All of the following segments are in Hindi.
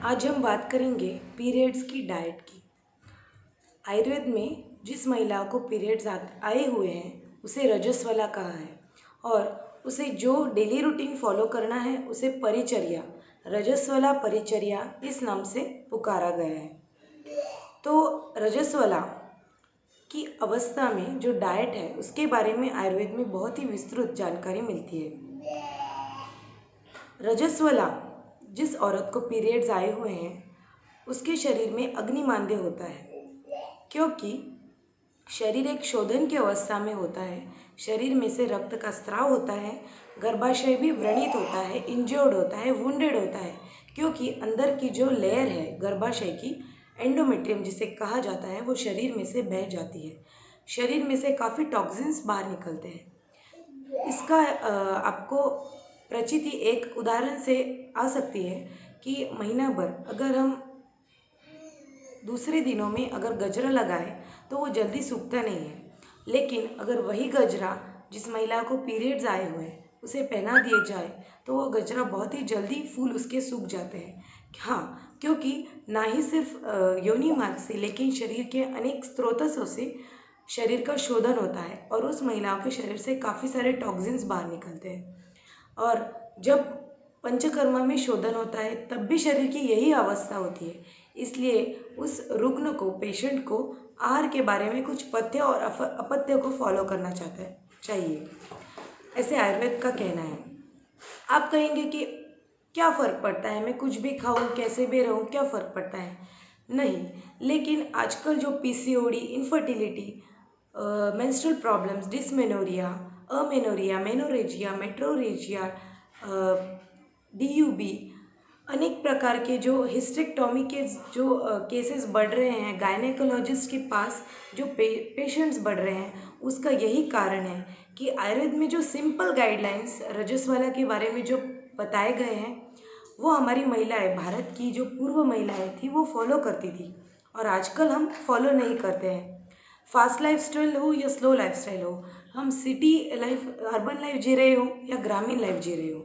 आज हम बात करेंगे पीरियड्स की डाइट की। आयुर्वेद में जिस महिलाओं को पीरियड्स आए हुए हैं उसे रजस्वला कहा है और उसे जो डेली रूटीन फॉलो करना है उसे परिचर्या, रजस्वला परिचर्या इस नाम से पुकारा गया है। तो रजस्वला की अवस्था में जो डाइट है उसके बारे में आयुर्वेद में बहुत ही विस्तृत जानकारी मिलती है। रजस्वला जिस औरत को पीरियड्स आए हुए हैं उसके शरीर में अग्निमांद्य होता है, क्योंकि शरीर एक शोधन की अवस्था में होता है। शरीर में से रक्त का स्राव होता है, गर्भाशय भी व्रणित होता है, इंजर्ड होता है, वुंडेड होता है, क्योंकि अंदर की जो लेयर है गर्भाशय की, एंडोमेट्रियम जिसे कहा जाता है, वो शरीर में से बह जाती है। शरीर में से काफ़ी टॉक्सिन्स बाहर निकलते हैं। इसका आपको प्रचिति एक उदाहरण से आ सकती है कि महीना भर अगर हम दूसरे दिनों में अगर गजरा लगाए तो वो जल्दी सूखता नहीं है, लेकिन अगर वही गजरा जिस महिला को पीरियड्स आए हुए हैं उसे पहना दिया जाए तो वो गजरा बहुत ही जल्दी फूल उसके सूख जाते हैं। हाँ, क्योंकि ना ही सिर्फ योनि मार्ग से लेकिन शरीर के अनेक स्रोतों से शरीर का शोधन होता है और उस महिलाओं के शरीर से काफ़ी सारे टॉक्सिन्स बाहर निकलते हैं। और जब पंचकर्मा में शोधन होता है तब भी शरीर की यही अवस्था होती है। इसलिए उस रुग्ण को, पेशेंट को आहार के बारे में कुछ पथ्य और अपथ्य को फॉलो करना चाहिए, ऐसे आयुर्वेद का कहना है। आप कहेंगे कि क्या फ़र्क पड़ता है, मैं कुछ भी खाऊं, कैसे भी रहूं, क्या फ़र्क पड़ता है? नहीं, लेकिन आजकल जो PCOD, infertility, menstrual problems, dysmenorrhea, amenorrhea, menorrhagia, metrorrhagia, DUB, अनेक प्रकार के जो हिस्टेक्टोमी के जो केसेस बढ़ रहे हैं, गायनेकोलॉजिस्ट के पास जो पेशेंट्स बढ़ रहे हैं, उसका यही कारण है कि आयुर्वेद में जो सिंपल गाइडलाइंस रजस्वला के बारे में जो बताए गए हैं वो हमारी महिलाएं, भारत की जो पूर्व महिलाएं थी वो फॉलो करती थी और आजकल हम फॉलो नहीं करते हैं। फास्ट लाइफस्टाइल हो या स्लो लाइफस्टाइल हो, हम सिटी लाइफ, अर्बन लाइफ जी रहे हो या ग्रामीण लाइफ जी रहे हो,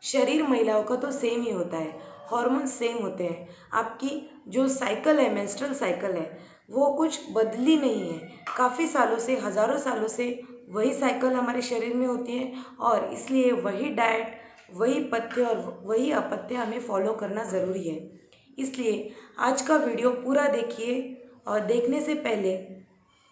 शरीर महिलाओं का तो सेम ही होता है, हॉर्मोन सेम होते हैं। आपकी जो साइकिल है, मेंस्ट्रुअल साइकिल है, वो कुछ बदली नहीं है। काफ़ी सालों से, हज़ारों सालों से वही साइकिल हमारे शरीर में होती है और इसलिए वही डाइट, वही पथ्य और वही अपथ्य हमें फॉलो करना ज़रूरी है। इसलिए आज का वीडियो पूरा देखिए और देखने से पहले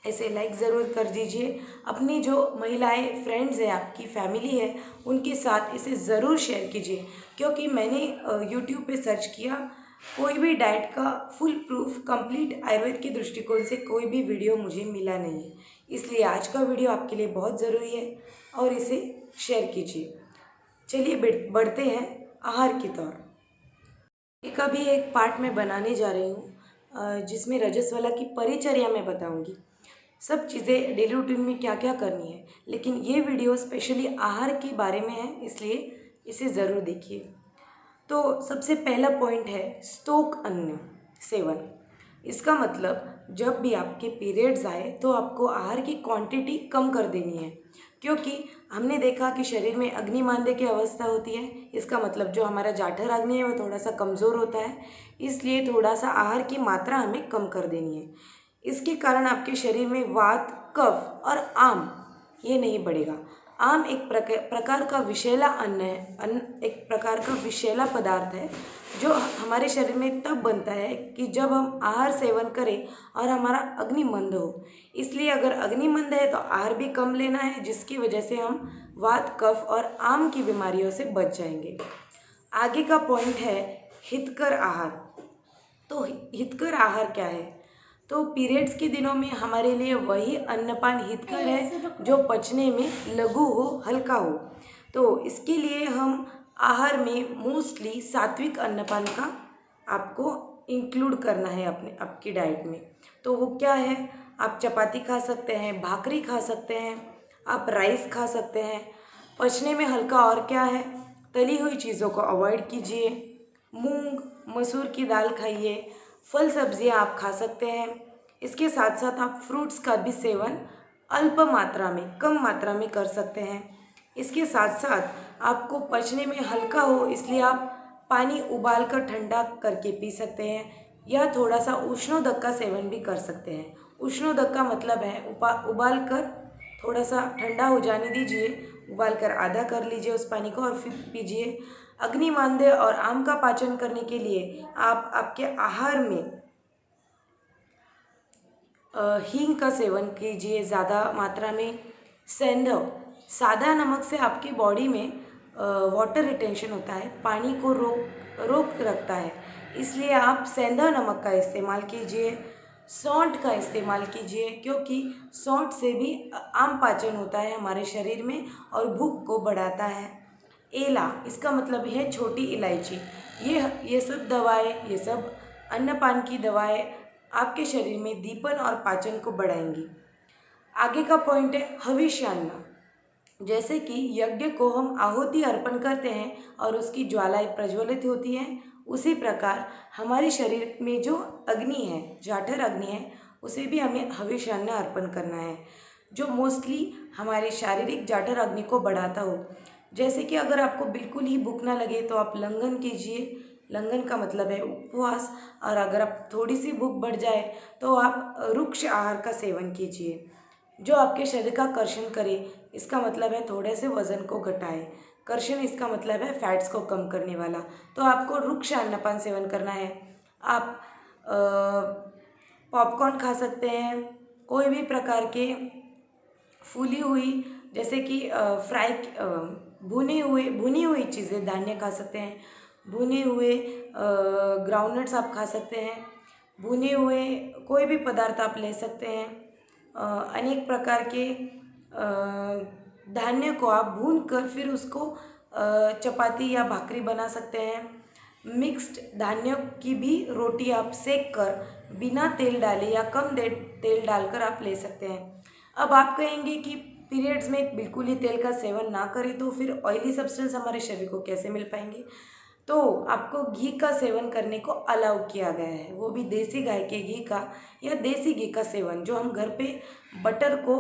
ऐसे लाइक ज़रूर कर दीजिए। अपनी जो महिलाएं फ्रेंड्स है, आपकी फैमिली है, उनके साथ इसे ज़रूर शेयर कीजिए, क्योंकि मैंने यूट्यूब पे सर्च किया, कोई भी डाइट का फुल प्रूफ कंप्लीट आयुर्वेद के दृष्टिकोण से कोई भी वीडियो मुझे मिला नहीं है। इसलिए आज का वीडियो आपके लिए बहुत ज़रूरी है और इसे शेयर कीजिए। चलिए बढ़ते हैं आहार की तरफ। एक अभी एक पार्ट मैं बनाने जा रही हूँ जिसमें रजस्वला की परिचर्या में बताऊँगी सब चीज़ें डेली रूटीन में क्या क्या करनी है, लेकिन ये वीडियो स्पेशली आहार के बारे में है, इसलिए इसे ज़रूर देखिए। तो सबसे पहला पॉइंट है स्टोक अन्न सेवन। इसका मतलब जब भी आपके पीरियड्स आए तो आपको आहार की क्वांटिटी कम कर देनी है, क्योंकि हमने देखा कि शरीर में अग्निमांद्य की अवस्था होती है। इसका मतलब जो हमारा जाठर अग्नि है वो थोड़ा सा कमज़ोर होता है, इसलिए थोड़ा सा आहार की मात्रा हमें कम कर देनी है। इसके कारण आपके शरीर में वात, कफ और आम ये नहीं बढ़ेगा। आम एक प्रकार का विषैला अन्न है, एक प्रकार का विषैला पदार्थ है जो हमारे शरीर में तब बनता है कि जब हम आहार सेवन करें और हमारा अग्नि मंद हो। इसलिए अगर अग्नि मंद है तो आहार भी कम लेना है, जिसकी वजह से हम वात, कफ और आम की बीमारियों से बच जाएंगे। आगे का पॉइंट है हितकर आहार। तो हितकर आहार क्या है? तो पीरियड्स के दिनों में हमारे लिए वही अन्नपान हितकर है जो पचने में लघु हो, हल्का हो। तो इसके लिए हम आहार में मोस्टली सात्विक अन्नपान का आपको इंक्लूड करना है आपकी डाइट में। तो वो क्या है? आप चपाती खा सकते हैं, भाकरी खा सकते हैं, आप राइस खा सकते हैं। पचने में हल्का और क्या है? तली हुई चीज़ों को अवॉइड कीजिए, मूंग मसूर की दाल खाइए, फल सब्जियां आप खा सकते हैं। इसके साथ साथ आप फ्रूट्स का भी सेवन अल्प मात्रा में, कम मात्रा में कर सकते हैं। इसके साथ साथ आपको पचने में हल्का हो इसलिए आप पानी उबाल कर ठंडा करके पी सकते हैं, या थोड़ा सा उष्णोदक का सेवन भी कर सकते हैं। उष्णोदक का मतलब है उबाल कर थोड़ा सा ठंडा हो जाने दीजिए, उबाल कर आधा कर लीजिए उस पानी को और फिर पीजिए। अग्निमांद्य और आम का पाचन करने के लिए आप आपके आहार में हींग का सेवन कीजिए ज़्यादा मात्रा में। सेंधव, सादा नमक से आपकी बॉडी में वाटर रिटेंशन होता है, पानी को रोक रखता है, इसलिए आप सेंधा नमक का इस्तेमाल कीजिए। सौंठ का इस्तेमाल कीजिए, क्योंकि सौंठ से भी आम पाचन होता है हमारे शरीर में और भूख को बढ़ाता है। एला, इसका मतलब है छोटी इलायची। ये सब दवाएं, ये सब अन्नपान की दवाएं आपके शरीर में दीपन और पाचन को बढ़ाएंगी। आगे का पॉइंट है हविष्यान्न। जैसे कि यज्ञ को हम आहुति अर्पण करते हैं और उसकी ज्वालाएं प्रज्वलित होती हैं, उसी प्रकार हमारे शरीर में जो अग्नि है, जाठर अग्नि है, उसे भी हमें हविष्यान्न अर्पण करना है, जो मोस्टली हमारे शारीरिक जाठर अग्नि को बढ़ाता हो। जैसे कि अगर आपको बिल्कुल ही भूख ना लगे तो आप लंघन कीजिए। लंघन का मतलब है उपवास। और अगर आप थोड़ी सी भूख बढ़ जाए तो आप रुक्ष आहार का सेवन कीजिए, जो आपके शरीर का कर्षण करे। इसका मतलब है थोड़े से वजन को घटाए। कर्षण इसका मतलब है फैट्स को कम करने वाला। तो आपको रुक्ष अन्नपान सेवन करना है। आप पॉपकॉर्न खा सकते हैं, कोई भी प्रकार के फूली हुई, जैसे कि भुनी हुई चीज़ें, धान्य खा सकते हैं। भुने हुए ग्राउंडनट्स आप खा सकते हैं। भुने हुए कोई भी पदार्थ आप ले सकते हैं। अनेक प्रकार के धान्य को आप भून कर फिर उसको चपाती या भाकरी बना सकते हैं। मिक्स्ड धान्यों की भी रोटी आप सेक कर बिना तेल डाले या कम तेल डालकर आप ले सकते हैं। अब आप कहेंगे कि पीरियड्स में बिल्कुल ही तेल का सेवन ना करें तो फिर ऑयली सब्सटेंस हमारे शरीर को कैसे मिल पाएंगे। तो आपको घी का सेवन करने को अलाउ किया गया है, वो भी देसी गाय के घी का या देसी घी का सेवन, जो हम घर पे बटर को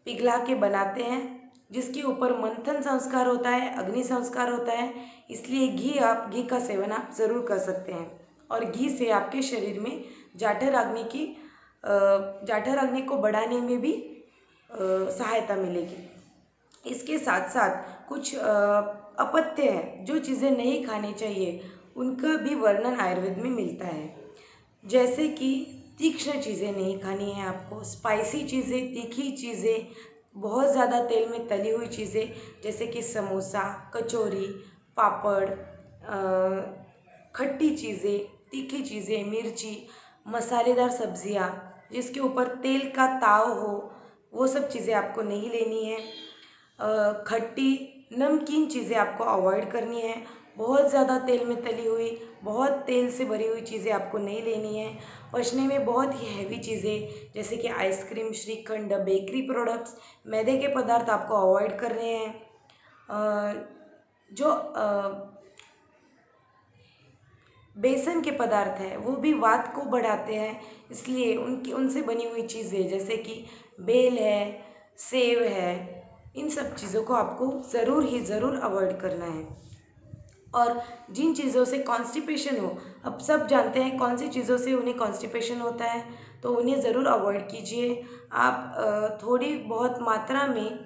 पिघला के बनाते हैं, जिसके ऊपर मंथन संस्कार होता है, अग्नि संस्कार होता है। इसलिए घी का सेवन आप ज़रूर कर सकते हैं और घी से आपके शरीर में जाठर अग्नि को बढ़ाने में भी सहायता मिलेगी। इसके साथ साथ कुछ अपत्य है, जो चीज़ें नहीं खानी चाहिए, उनका भी वर्णन आयुर्वेद में मिलता है। जैसे कि तीक्ष्ण चीज़ें नहीं खानी है आपको, स्पाइसी चीज़ें, तीखी चीज़ें, बहुत ज़्यादा तेल में तली हुई चीज़ें, जैसे कि समोसा, कचौरी, पापड़, खट्टी चीज़ें, तीखी चीज़ें, मिर्ची, मसालेदार सब्जियां जिसके ऊपर तेल का ताव हो, वो सब चीज़ें आपको नहीं लेनी है। खट्टी नमकीन चीज़ें आपको अवॉइड करनी है। बहुत ज़्यादा तेल में तली हुई, बहुत तेल से भरी हुई चीज़ें आपको नहीं लेनी है। पचने में बहुत ही हैवी चीज़ें, जैसे कि आइसक्रीम, श्रीखंड, बेकरी प्रोडक्ट्स, मैदे के पदार्थ आपको अवॉइड करने हैं। जो बेसन के पदार्थ हैं वो भी वात को बढ़ाते हैं, इसलिए उनसे बनी हुई चीज़ें जैसे कि बेल है, सेव है, इन सब चीज़ों को आपको ज़रूर अवॉइड करना है। और जिन चीज़ों से कॉन्स्टिपेशन हो, अब सब जानते हैं कौन सी चीज़ों से उन्हें कॉन्स्टिपेशन होता है, तो उन्हें ज़रूर अवॉइड कीजिए। आप थोड़ी बहुत मात्रा में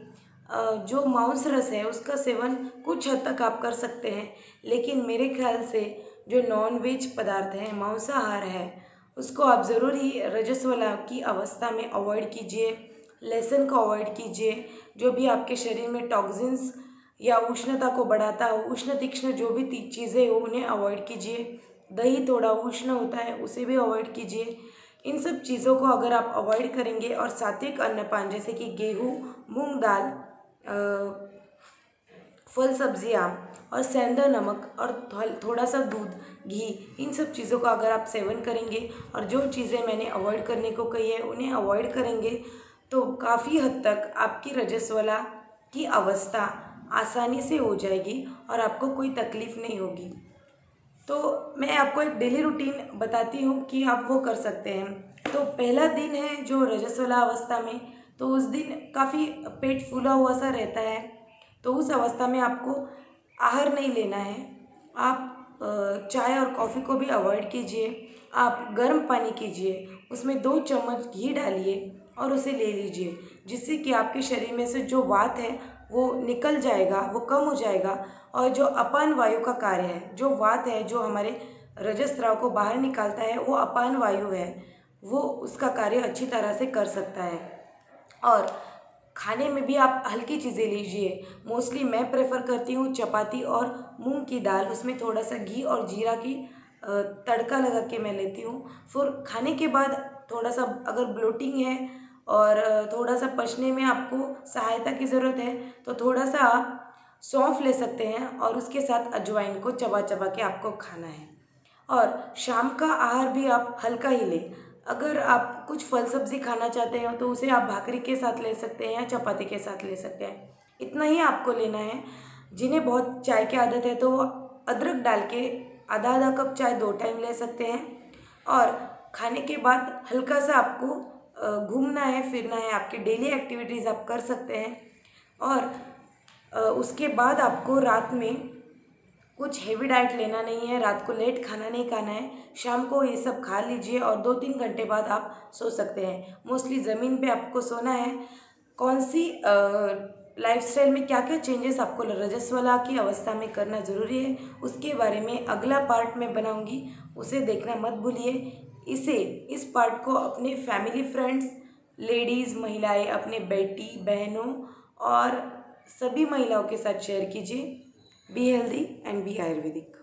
जो मांस रस है उसका सेवन कुछ हद तक आप कर सकते हैं, लेकिन मेरे ख्याल से जो नॉन वेज पदार्थ है, मांसाहार है, उसको आप ज़रूर ही रजस्वला की अवस्था में अवॉइड कीजिए। लहसुन को अवॉइड कीजिए, जो भी आपके शरीर में टॉक्सिन्स या उष्णता को बढ़ाता हो, उष्ण तीक्ष्ण जो भी चीज़ें हो उन्हें अवॉइड कीजिए। दही थोड़ा उष्ण होता है, उसे भी अवॉइड कीजिए। इन सब चीज़ों को अगर आप अवॉइड करेंगे और सात्विक अन्नपान जैसे कि गेहूँ, मूंग दाल, फल सब्जियाँ और सेंधा नमक और थोड़ा सा दूध, घी, इन सब चीज़ों का अगर आप सेवन करेंगे और जो चीज़ें मैंने अवॉइड करने को कही है उन्हें अवॉइड करेंगे, तो काफ़ी हद तक आपकी रजस्वला की अवस्था आसानी से हो जाएगी और आपको कोई तकलीफ़ नहीं होगी। तो मैं आपको एक डेली रूटीन बताती हूँ कि आप वो कर सकते हैं। तो पहला दिन है जो रजस्वला अवस्था में, तो उस दिन काफ़ी पेट फूला हुआ सा रहता है, तो उस अवस्था में आपको आहार नहीं लेना है। आप चाय और कॉफ़ी को भी अवॉइड कीजिए। आप गर्म पानी कीजिए, उसमें 2 चम्मच घी डालिए और उसे ले लीजिए, जिससे कि आपके शरीर में से जो वात है वो निकल जाएगा, वो कम हो जाएगा। और जो अपान वायु का कार्य है, जो वात है जो हमारे रजस्राव को बाहर निकालता है, वो अपान वायु है, वो उसका कार्य अच्छी तरह से कर सकता है। और खाने में भी आप हल्की चीज़ें लीजिए। मोस्टली मैं प्रेफर करती हूँ चपाती और मूंग की दाल, उसमें थोड़ा सा घी और जीरा की तड़का लगा के मैं लेती हूँ। फिर खाने के बाद थोड़ा सा अगर ब्लोटिंग है और थोड़ा सा पचने में आपको सहायता की ज़रूरत है तो थोड़ा सा आप सौंफ ले सकते हैं और उसके साथ अजवाइन को चबा चबा के आपको खाना है। और शाम का आहार भी आप हल्का ही लें। अगर आप कुछ फल सब्जी खाना चाहते हो तो उसे आप भाकरी के साथ ले सकते हैं या चपाती के साथ ले सकते हैं। इतना ही आपको लेना है। जिन्हें बहुत चाय की आदत है तो वो अदरक डाल के आधा आधा कप चाय 2 टाइम ले सकते हैं। और खाने के बाद हल्का सा आपको घूमना है, फिरना है, आपकी डेली एक्टिविटीज़ आप कर सकते हैं। और उसके बाद आपको रात में कुछ हेवी डाइट लेना नहीं है, रात को लेट खाना नहीं खाना है। शाम को ये सब खा लीजिए और 2-3 घंटे बाद आप सो सकते हैं। मोस्टली ज़मीन पे आपको सोना है। कौन सी लाइफस्टाइल में क्या क्या चेंजेस आपको रजस्वला की अवस्था में करना ज़रूरी है, उसके बारे में अगला पार्ट में बनाऊंगी, उसे देखना मत भूलिए। इस पार्ट को अपने फैमिली फ्रेंड्स, लेडीज़ महिलाएं, अपने बेटी बहनों और सभी महिलाओं के साथ शेयर कीजिए। Be healthy and be Ayurvedic.